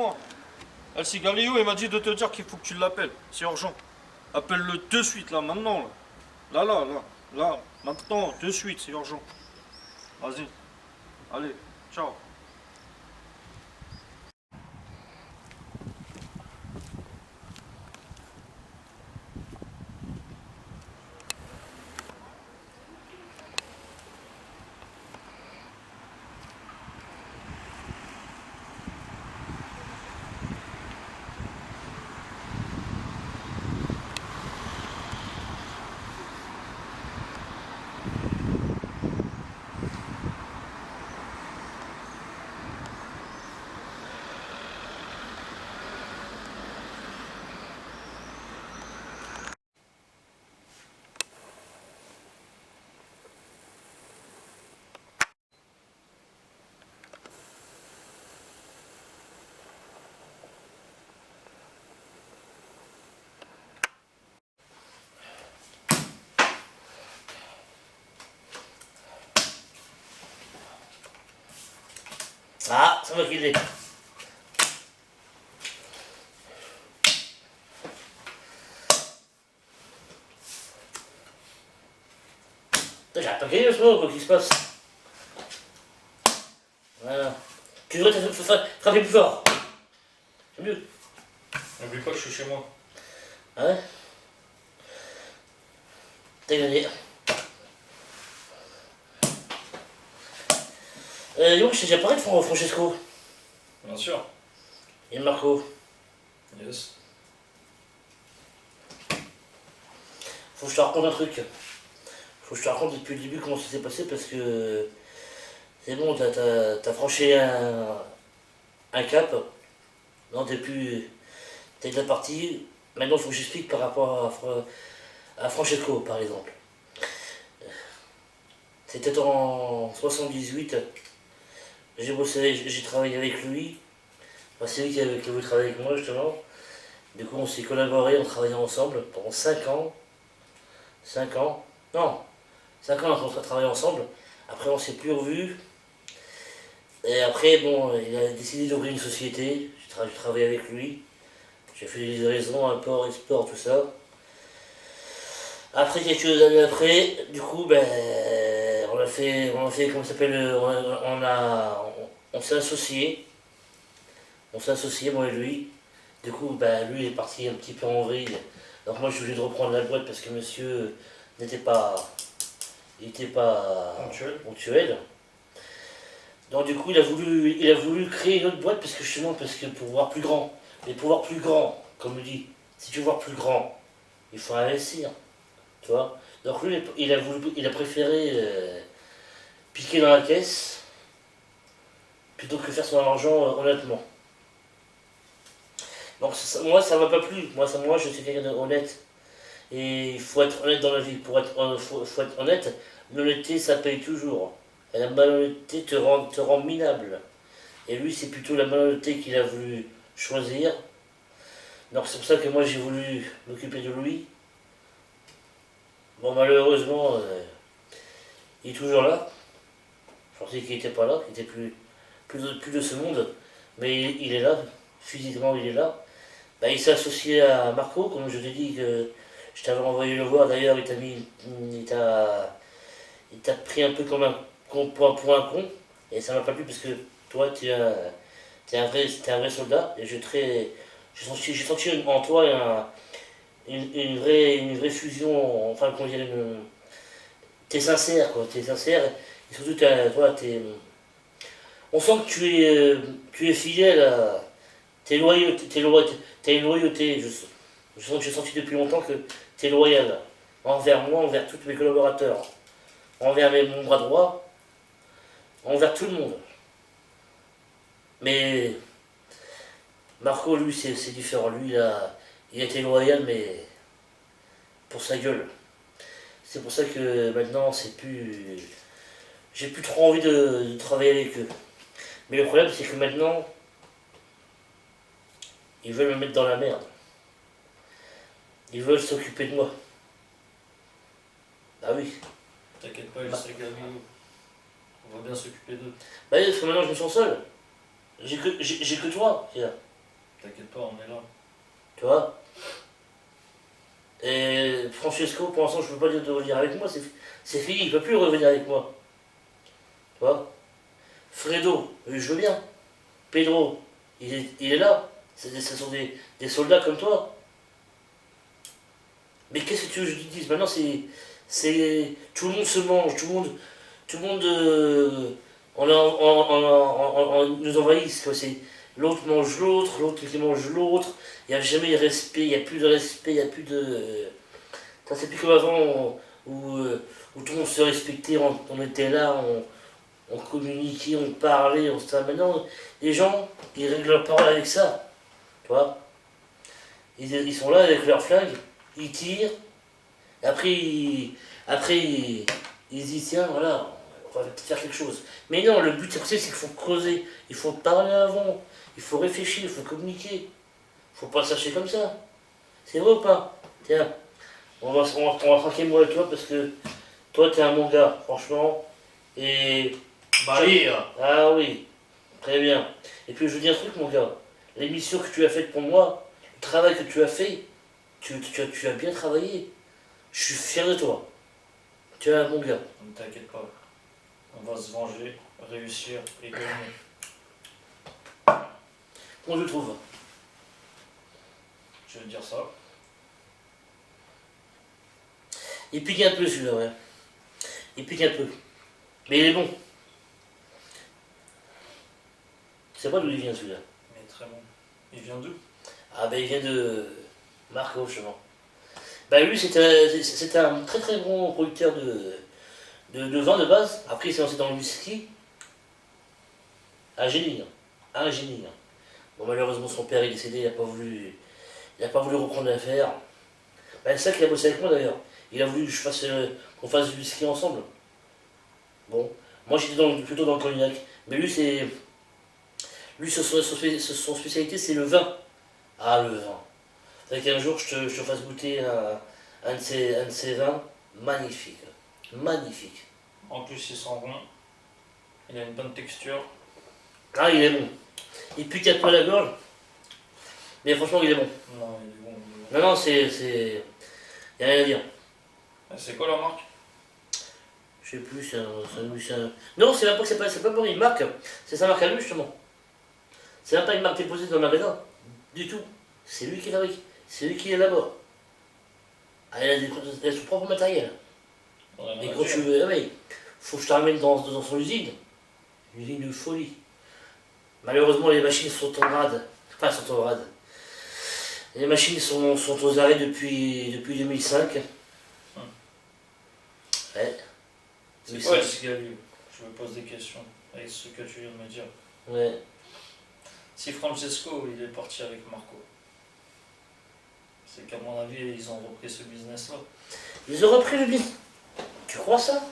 moi. El Cigalillo, il m'a dit de te dire qu'il faut que tu l'appelles. C'est urgent. Appelle-le de suite, là, maintenant. Là. Maintenant, de suite, c'est urgent. Vas-y. Allez, ciao. Ah, c'est moi qui l'ai. J'attends qu'il y ait quoi qu'il se passe. Voilà. Tu devrais frapper plus fort. C'est mieux. N'oublie pas que je suis chez moi. Ah ouais? T'as gagné. Yo, je t'ai déjà parlé de Francesco. Bien sûr. Et Marco. Yes. Faut que je te raconte un truc. Faut que je te raconte depuis le début comment ça s'est passé parce que c'est bon, t'as franchi un cap. Non, t'es de la partie. Maintenant, il faut que j'explique par rapport à Francesco, par exemple. C'était en 78. J'ai bossé, j'ai travaillé avec lui. Enfin, c'est lui qui a voulu travailler avec moi, justement. Du coup, on s'est collaboré, on travaillait ensemble pendant 5 ans. 5 ans. Non, 5 ans, on a travaillé ensemble. Après, on s'est plus revus. Et après, bon, il a décidé d'ouvrir une société. J'ai travaillé avec lui. J'ai fait des livraisons, import, export, tout ça. Après, quelques années après, du coup, ben, on a fait, comment ça s'appelle, on s'est associés. On s'est associés, moi et lui. Du coup, ben, lui est parti un petit peu en vrille. Donc moi, je suis obligé de reprendre la boîte parce que monsieur n'était pas, il n'était pas ponctuel. Donc du coup, il a voulu créer une autre boîte parce que justement, parce que pour voir plus grand. Mais pour voir plus grand, comme je dis, si tu veux voir plus grand, il faut investir, tu vois. Donc lui, il a préféré piquer dans la caisse plutôt que faire son argent honnêtement. Donc moi, ça m'a pas plu. Moi, je suis quelqu'un d'honnête. Et il faut être honnête dans la vie. Faut être honnête. L'honnêteté, ça paye toujours. Et la malhonnêteté te rend minable. Et lui, c'est plutôt la malhonnêteté qu'il a voulu choisir. Donc c'est pour ça que moi, j'ai voulu m'occuper de lui. Bon, malheureusement, il est toujours là. Je pensais qu'il n'était pas là, qu'il n'était plus de ce monde. Mais il est là. Physiquement, il est là. Bah, il s'est associé à Marco, comme je t'ai dit que je t'avais envoyé le voir. D'ailleurs, il t'a pris un peu comme un con pour un con. Et ça m'a pas plu parce que toi, t'es un vrai soldat. Et j'ai senti en toi une vraie fusion. Enfin, comment dire, t'es sincère, quoi. T'es sincère. Et surtout, on sent que tu es fidèle à. T'es une loyauté. Je sens que j'ai senti depuis longtemps que t'es loyal envers moi, envers tous mes collaborateurs, envers mon bras droit, envers tout le monde. Mais Marco, lui, c'est différent. Lui, il a été loyal, mais pour sa gueule. C'est pour ça que maintenant, c'est plus. J'ai plus trop envie de travailler avec eux. Mais le problème, c'est que maintenant, ils veulent me mettre dans la merde. Ils veulent s'occuper de moi. Bah oui. T'inquiète pas, il serait gagné. On va bien s'occuper d'eux. Bah oui, parce que maintenant, je me sens seul. J'ai que toi qui est là. T'inquiète pas, on est là. Tu vois. Et Francesco, pour l'instant, je peux pas dire de revenir avec moi, c'est fini, il peut plus revenir avec moi. Tu vois. Fredo, je veux bien. Pedro, il est là. Ce sont des soldats comme toi. Mais qu'est-ce que tu veux que je te dise? Maintenant, tout le monde se mange, tout le monde nous envahit. Quoi. L'autre mange l'autre qui mange l'autre. Il n'y a jamais de respect, il n'y a plus de respect, il n'y a plus de. Ça, c'est plus comme avant où tout le monde se respectait, on était là, on communiquait, on parlait, on se. Maintenant, les gens, ils règlent leurs paroles avec ça. Tu vois? Ils sont là avec leurs flingues, ils tirent, et après ils se disent tiens, voilà, on va peut-être faire quelque chose. Mais non, le but c'est qu'il faut creuser, il faut parler avant, il faut réfléchir, il faut communiquer. Il faut pas s'acheter comme ça. C'est vrai ou pas? Tiens, on va traquer moi et toi parce que toi t'es un bon gars, franchement. Et. Bahia. Ah oui, très bien. Et puis je vous dis un truc mon gars, l'émission que tu as faite pour moi, le travail que tu as fait, tu as bien travaillé. Je suis fier de toi. Tu es un bon gars. Ne t'inquiète pas. On va se venger, réussir et gagner. Comment je le trouve? Je vais te dire ça. Il pique un peu celui-là, ouais. Il pique un peu. Mais il est bon. Tu sais pas d'où il vient celui-là? Mais très bon. Il vient d'où? Ah ben il vient de Marco, justement. Ben lui c'était un très très bon producteur de vin de base. Après il s'est lancé dans le whisky. Un génie. Hein. Un génie. Hein. Bon malheureusement son père est décédé, il a pas voulu reprendre l'affaire. Ben, c'est ça qu'il a bossé avec moi d'ailleurs. Il a voulu que qu'on fasse du whisky ensemble. Bon, moi j'étais plutôt dans le cognac. Mais lui son spécialité c'est le vin. Ah le vin. C'est qu'un jour je te fasse goûter un de ces vins magnifique. Magnifique. En plus, il sent bon. Il a une bonne texture. Ah il est bon. Il pique un peu à la gorge. Mais franchement il est bon. Non, il est bon. Il est bon. Non, c'est. Y a rien à dire. C'est quoi la marque? Je sais plus, Non, c'est pas pour une marque. C'est sa marque à lui, justement. C'est même pas une marque déposée dans le magasin. Du tout. C'est lui qui fabrique. C'est lui qui élabore. Ah, il a son propre matériel. Ouais, Et quand tu veux. Ah oui, faut que je te ramène dans son usine. Une usine de folie. Malheureusement, les machines sont en rade. Enfin, sont en rade. Les machines sont aux arrêts depuis 2005. Ouais. C'est quoi ce gars lui? Je me pose des questions avec ce que tu viens de me dire. Ouais. Si Francesco il est parti avec Marco, c'est qu'à mon avis ils ont repris ce business là. Ils ont repris le business. Tu crois ça?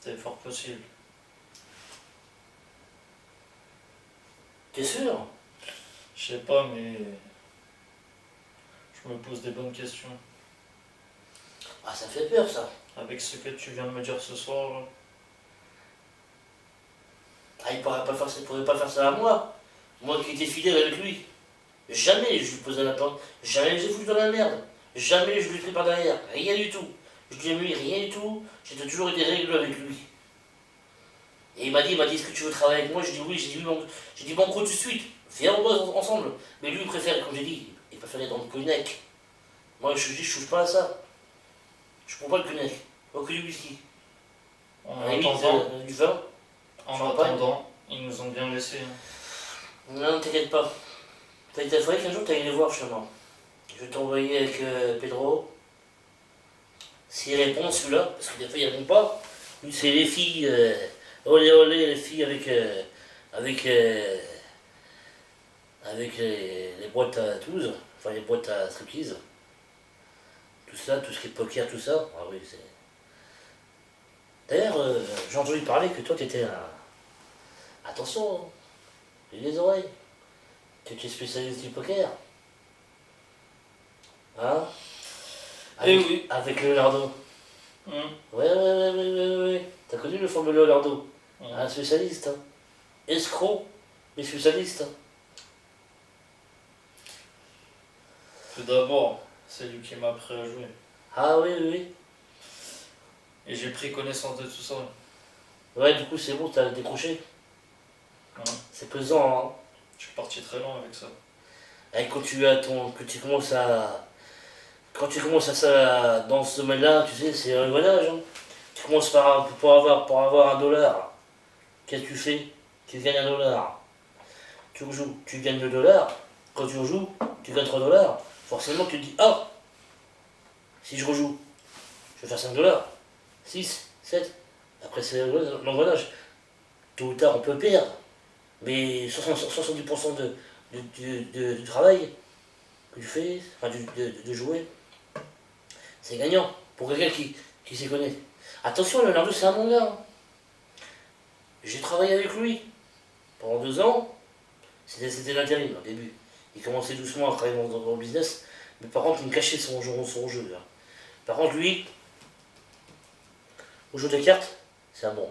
C'est fort possible. T'es sûr? Je sais pas mais je me pose des bonnes questions. Ah, ça fait peur ça. Avec ce que tu viens de me dire ce soir là. Ah, il pourrait pas faire ça à moi. Moi qui étais fidèle avec lui. Jamais je lui posais la porte. Jamais je l'ai foutu dans la merde. Jamais je lui ai pris par derrière. Rien du tout. Je lui ai mis rien du tout. J'ai toujours été règle avec lui. Et il m'a dit, est-ce que tu veux travailler avec moi? J'ai dit oui, j'ai dit banco tout de suite. Viens, on bosse ensemble. Mais lui, il préfère, comme j'ai dit, il préférait dans le cognac. Moi, je dis, je touche pas à ça. Je prends pas le cognac. Pas que du whisky. En attendant, du vin. ils nous ont bien laissé. Hein. Non, t'inquiète pas. Il faudrait qu'un jour tu ailles les voir justement. Je vais t'envoyer avec Pedro. S'il répond celui-là, parce que des fois il répond pas. Lui c'est les filles, olé olé, les filles avec les boîtes à 12, enfin les boîtes à striptease. Tout ça, tout ce qui est poker, tout ça. Ah oui, c'est. D'ailleurs, j'ai entendu parler que toi t'étais un. Attention, hein. J'ai les oreilles. Tu es spécialiste du poker. Hein? Eh oui. Avec Leonardo. Ouais. T'as connu le fameux Leonardo? Un spécialiste, hein? Escroc. Mais je suis sadiste. Hein. Tout d'abord, c'est lui qui m'a appris à jouer. Ah oui, oui, oui. Et j'ai pris connaissance de tout ça. Ouais, du coup, c'est bon, t'as décroché. Hein. C'est pesant, hein. Je suis parti très loin avec ça. Et quand tu as que tu commences à. Quand tu commences à ça dans ce domaine-là, tu sais, c'est un voyage. Hein. Tu commences pour avoir $1. Qu'est-ce que tu fais? Tu gagnes $1. Tu joues, tu gagnes $2. Quand tu rejoues, tu gagnes $3. Forcément, tu te dis, ah, si je rejoue, je vais faire $5, 6, 7. Après, c'est l'engrenage. Tôt ou tard, on peut perdre. Mais 70% du travail que tu fais, enfin, de jouer, c'est gagnant. Pour quelqu'un qui s'y connaît. Attention, Leonardo, c'est un bon gars. Hein. J'ai travaillé avec lui pendant 2 ans. C'était l'intérim au début. Il commençait doucement à travailler dans le business. Mais par contre, il me cachait son jeu. Là. Par contre, lui, au jeu de cartes, c'est un bon.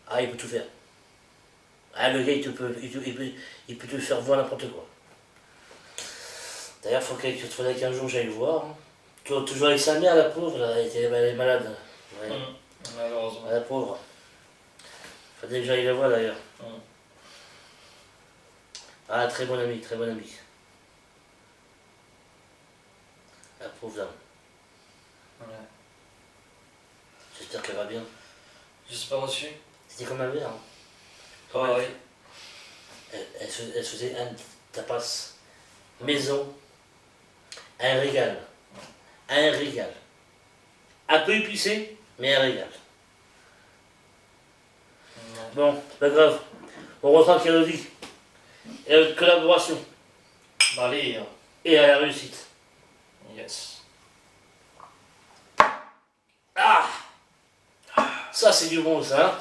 Ah, il peut tout faire. Ah, le gars, il peut te faire voir n'importe quoi. D'ailleurs, faudrait qu'un jour j'aille le voir. Hein. Toujours avec sa mère, la pauvre, là, elle est malade. Ouais. Malheureusement. La pauvre. Faudrait que j'aille la voir d'ailleurs. Ah, très bon ami, très bon ami. La pauvre dame. Ouais. J'espère qu'elle va bien. J'espère aussi. C'était comme ma mère. Hein. Pareil. Elle faisait un tapas maison. Un régal. Un régal. Un peu épicé, mais un régal. Non. Bon, c'est pas grave. On rentre en Kérosy. Et à la collaboration. Allez, Et à la réussite. yes. Ah! Ça, c'est du bon, ça. Hein.